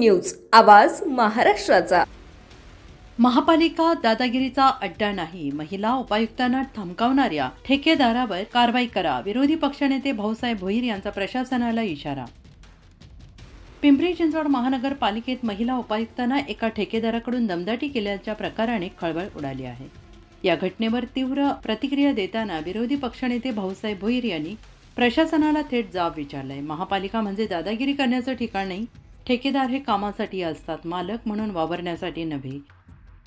News, आवाज महाराष्ट्राचा. महापालिका दादागिरीचा अड्डा नाही. महिला उपायुक्तांना धमकावणाऱ्या ठेकेदारावर कारवाई करा. विरोधी पक्षनेते भाऊसाहेब भोईर यांचा प्रशासनाला इशारा. पिंपरी चिंचवड महानगरपालिकेत महिला उपायुक्तांना एका ठेकेदाराकडून दमदाटी केल्याच्या प्रकाराने खळबळ उडाली आहे. या घटनेवर तीव्र प्रतिक्रिया देताना विरोधी पक्षनेते भाऊसाहेब भोईर यांनी प्रशासनाला थेट जाब विचारलाय. महापालिका म्हणजे दादागिरी करण्याचं ठिकाण नाही. ठेकेदार हे कामासाठी असतात, मालक म्हणून वावरण्यासाठी नव्हे.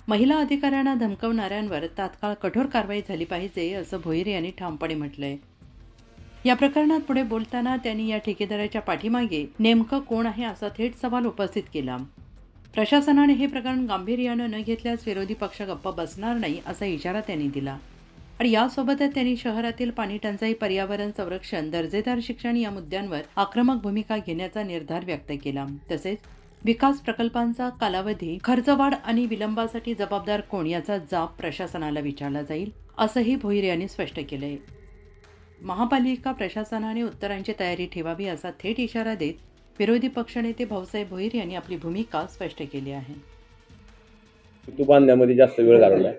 महिला अधिकाऱ्यांना धमकवणाऱ्यांवर तात्काळ कठोर कारवाई झाली पाहिजे, असं भोईर यांनी ठामपणे म्हटलंय. या प्रकरणात पुढे बोलताना त्यांनी या ठेकेदाराच्या पाठीमागे नेमकं कोण आहे असा थेट सवाल उपस्थित केला. प्रशासनाने हे प्रकरण गांभीर्यानं न घेतल्यास विरोधी पक्ष गप्प बसणार नाही असा इशारा त्यांनी दिला. आणि यासोबतच त्यांनी शहरातील पाणी टंचाई, पर्यावरण संरक्षण, दर्जेदार शिक्षण या मुद्द्यांवर आक्रमक भूमिका घेण्याचा निर्धार व्यक्त केला. तसेच विकास प्रकल्पांचा कालावधी, खर्चवाढ आणि विलंबासाठी जबाबदार कोण याचा जाब प्रशासनाला विचारला जाईल, असंही भोईर यांनी स्पष्ट केलंय. महापालिका प्रशासनाने उत्तरांची तयारी ठेवावी असा थेट इशारा देत विरोधी पक्षनेते भाऊसाहेब भोईर यांनी आपली भूमिका स्पष्ट केली आहे. सेतू बांधण्यामध्ये जास्त वेळ घालवला,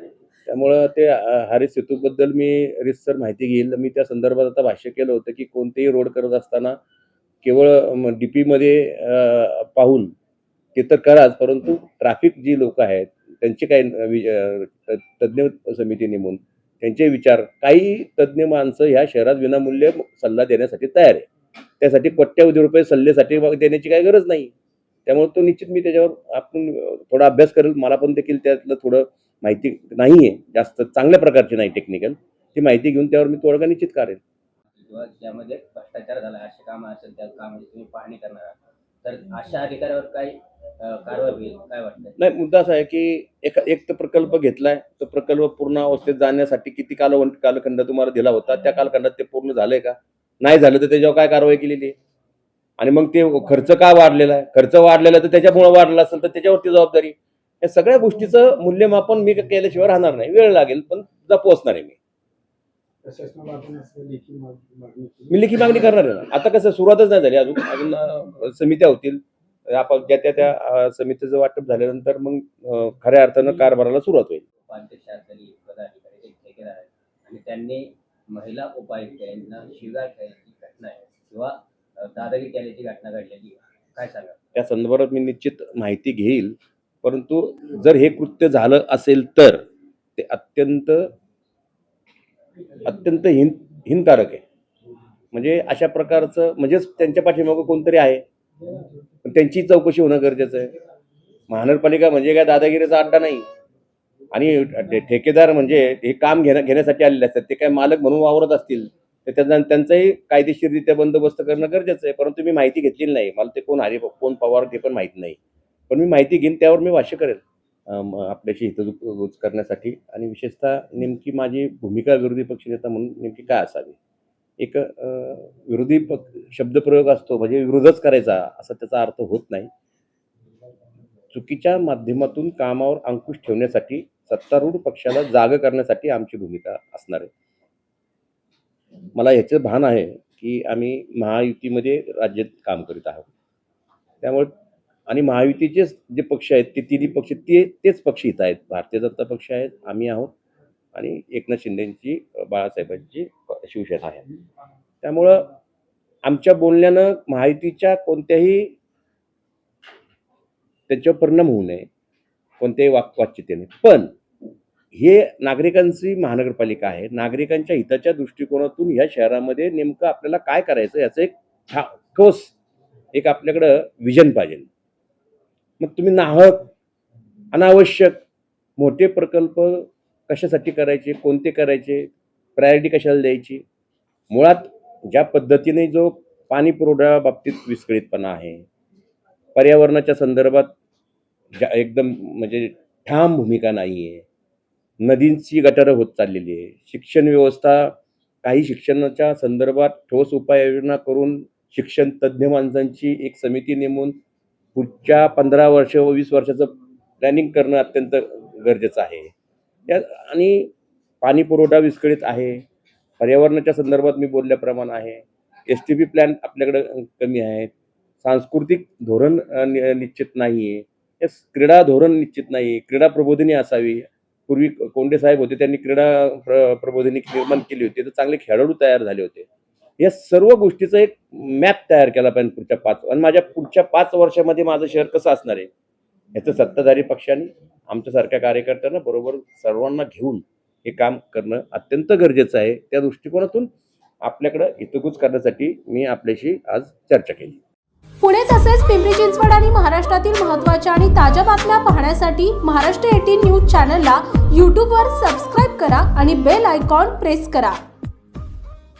त्यामुळं ते हारी सेतूबद्दल मी रितसर माहिती घेईल. मी त्या संदर्भात आता भाष्य केलं होतं की कोणतेही रोड करत असताना केवळ डीपीमध्ये पाहून ते तर कराच, परंतु ट्रॅफिक जी लोक आहेत त्यांचे काही तज्ज्ञ समिती नेमून त्यांचे विचार, काही तज्ज्ञ माणसं ह्या शहरात विनामूल्य सल्ला देण्यासाठी तयार आहे. त्यासाठी कोट्यवधी रुपये सल्ल्यासाठी देण्याची काही गरज नाही. त्यामुळे तो निश्चित मी त्याच्यावर आपण थोडा अभ्यास करेल. मला पण देखील त्यातलं थोडं माहिती नाही आहे, जास्त चांगल्या प्रकारची नाही टेक्निकल, ती माहिती घेऊन त्यावर मी तोडगा निश्चित करेल. किंवा ज्यामध्ये भ्रष्टाचार झाला असे कामं असेल त्या कामाची तुम्ही पाहणी करणार आहात, तर अशा अधिकाऱ्यावर काही कारवाई होईल काय वाटतं? नाही, मुद्दा असा आहे की एक तर प्रकल्प घेतलाय, तो प्रकल्प पूर्ण अवस्थेत जाण्यासाठी किती कालखंड तुम्हाला दिला होता, त्या कालखंडात ते पूर्ण झालंय का? नाही झालं तर त्याच्यावर काय कारवाई केलेली आहे? आणि मग ते खर्च का वाढलेला आहे? खर्च वाढलेला तर त्याच्यामुळे वाढला असेल तर त्याच्यावरती जबाबदारी. या सगळ्या गोष्टीचं मूल्यमापन मी केल्याशिवाय राहणार नाही. वेळ लागेल पण पोहोचणार आहे. मी लेखी मागणी करणार आहे ना. आता कसं सुरुवातच नाही झाली, अजून समित्या होतील. आपण त्या समितीचं वाटप झाल्यानंतर मग खऱ्या अर्थानं कारभाराला सुरुवात होईल. उपाध्यक्षाखाली पदाधिकारी एक ठेकेदार आहेत आणि त्यांनी महिला उपायुक्त यांना शिव्या केल्याची घटना आहे किंवा दादागिरी केल्याची घटना घडलेली आहे, काय सांगा? त्या संदर्भात मी निश्चित माहिती घेईल, परंतु जर हे कृत्य झालं असेल तर ते अत्यंत हिनकारक आहे. म्हणजे अशा प्रकारचं, म्हणजेच त्यांच्या पाठीमागं कोणतरी आहे, त्यांची चौकशी होणं गरजेचं आहे. महानगरपालिका म्हणजे काय दादागिरीचा अड्डा नाही. आणि ठेकेदार म्हणजे हे काम घेण्यासाठी आलेले असतात. ते काय मालक म्हणून वावरत असतील तर त्यांचाही कायदेशीररित्या बंदोबस्त करणं गरजेचं आहे. परंतु मी माहिती घेतलेली नाही. मला ते कोण पवार ते पण माहीत नाही. पण मी माहिती घेईन, त्यावर मी भाष्य करेल आपल्याशी हितगुज करण्यासाठी. आणि विशेषतः नेमकी माझी भूमिका विरोधी पक्षनेता म्हणून नेमकी काय असावी. एक विरोधी शब्दप्रयोग असतो म्हणजे विरोधच करायचा असा त्याचा अर्थ होत नाही. चुकीच्या माध्यमातून कामावर अंकुश ठेवण्यासाठी, सत्तारूढ पक्षाला जाग करण्यासाठी आमची भूमिका असणार आहे. मला ह्याचं भान आहे की आम्ही महायुतीमध्ये राज्यात काम करीत आहोत. त्यामुळे आणि महायुतीचे जे पक्ष आहेत ते तिन्ही पक्ष तेच पक्ष इथं आहेत. भारतीय जनता पक्ष आहेत, आम्ही आहोत आणि एकनाथ शिंदेंची, बाळासाहेबांची शिवसेना आहे. त्यामुळं आमच्या बोलण्यानं महायुतीच्या कोणत्याही त्याच्यावर परिणाम होऊ नये, कोणत्याही वाच्यतेने. पण हे नागरिकांची महानगरपालिका आहे. नागरिकांच्या हिताच्या दृष्टिकोनातून ह्या शहरामध्ये नेमकं आपल्याला काय करायचं याचं एक ठोस एक आपल्याकडं विजन पाहिजे. मग तुम्ही नाहक, अनावश्यक मोठे प्रकल्प कशासाठी करायचे, कोणते करायचे, प्रायोरिटी कशाला द्यायची? मुळात ज्या पद्धतीने जो पाणी पुरवठा बाबतीत विस्कळीतपणा आहे, पर्यावरणाच्या संदर्भात एकदम म्हणजे ठाम भूमिका नाही आहे, नदींची गटारं होत चाललेली आहे, शिक्षण व्यवस्था, काही शिक्षणाच्या संदर्भात ठोस उपाययोजना करून शिक्षण तज्ज्ञ माणसांची एक समिती नेमून पुढच्या 15 वर्ष व 20 वर्षाचं प्लॅनिंग करणं अत्यंत गरजेचं आहे. आणि पाणी पुरवठा विस्कळीत आहे, पर्यावरणाच्या संदर्भात मी बोलल्याप्रमाणे आहे, STP प्लॅन आपल्याकडं कमी आहेत, सांस्कृतिक धोरण निश्चित नाही आहे, क्रीडा धोरण निश्चित नाही, क्रीडा प्रबोधिनी असावी. पूर्वी कोंडे साहेब होते, त्यांनी क्रीडा प्रबोधिनी निर्माण केली होती, तर चांगले खेळाडू तयार झाले होते. या सर्व गोष्टीचा एक मॅप तयार केला पाहिजे पुढच्या 5 आणि माझ्या पुढच्या 5 वर्षामध्ये माझं शहर कसं असणार आहे याचं सत्ताधारी पक्षाने आमच्यासारख्या कार्यकर्त्यांना बरोबर सर्वांना घेऊन हे काम करणं अत्यंत गरजेचं आहे. त्या दृष्टिकोनातून आपल्याकडं हितगुज करण्यासाठी मी आपल्याशी आज चर्चा केली. पुणे तसेच पिंपरी चिंचवड आणि महाराष्ट्रातील महत्त्वाच्या आणि ताज्या बातम्या पाहण्यासाठी महाराष्ट्र 18 न्यूज चॅनलला यूट्यूबवर सबस्क्राईब करा आणि बेल आयकॉन प्रेस करा.